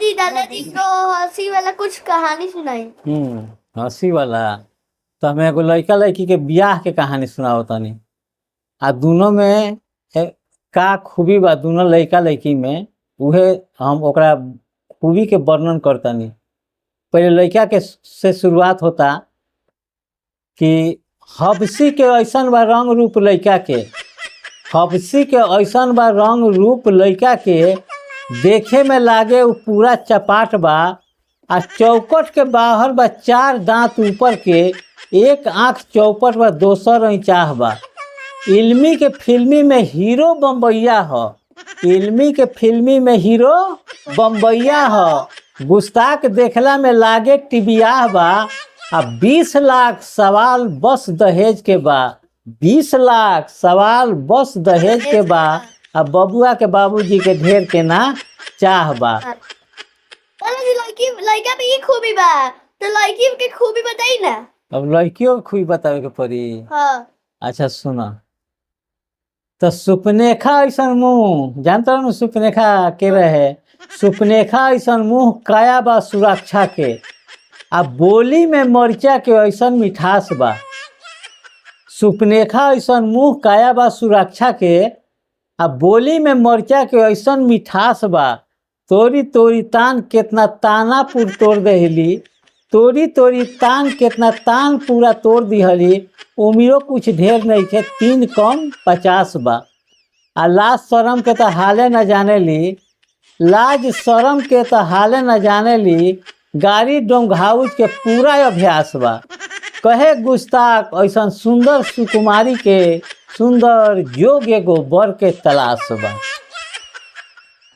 दादाजी तो हंसी वाला कुछ कहानी सुनाई। हंसी वाला तो हमें एगो लड़का लड़की के बियाह के कहानी सुनाओ तनी। आ दोनों में का खूबी बा दोनों लड़का लड़की में, उहे हम ओकरा खूबी के वर्णन करतनी। पहले लड़का के से शुरुआत होता कि हबसी के ऐसन बा रंग रूप लड़का के, हबसी के ऐसन बा रंग रूप लड़का के, देखे में लागे वो पूरा चपाट बा। आ चौकट के बाहर बा 4 दांत ऊपर के, एक आंख चौपट बा, दोसर चाह बा। इल्मी के फिल्मी में हीरो बम्बैया ह, इल्मी के फिल्मी में हीरो बम्बैया ह। गुस्ताख देखला में लागे टिबियाह बा। आ 20 लाख सवाल बस दहेज के बा, 20 लाख सवाल बस दहेज के बा। आ बबुआ के बाबूजी के ढेर के ना चाह बा। लड़का में ये खूबी बा, तो लड़की के खूबी बताई ना। अब लड़कियों के खूबी बतावे के पड़ी। हाँ। अच्छा सुना, तो सुपनेखा ऐसन मुंह जानता हूँ, सुपनेखा के रहे, सुपनेखा ऐसन मुंह काया बा सुरक्षा के। आ बोली में मरचा के ऐसन मिठास बा। सुपनेखा ऐसन मुंह काया बा सुरक्षा के, आ बोली में मरचा के ऐसन मिठास बा। तोरी तोरी तान केतना तानापुर तोड़ दहली, तोरी तोरी तान केतना तान पूरा तोड़ दिहली। उमिरो कुछ ढेर नहीं के, 3 कम 50 बा। आ लाज शरम के तो हाले न जाने ली, लाज शरम के तो हाले न जाने ली। गाड़ी डोंघाउज के पूरा अभ्यास बा। कहे गुस्ताख ऐसन सुंदर सुकुमारी के, सुंदर जोग एगो बर के तलाश बा।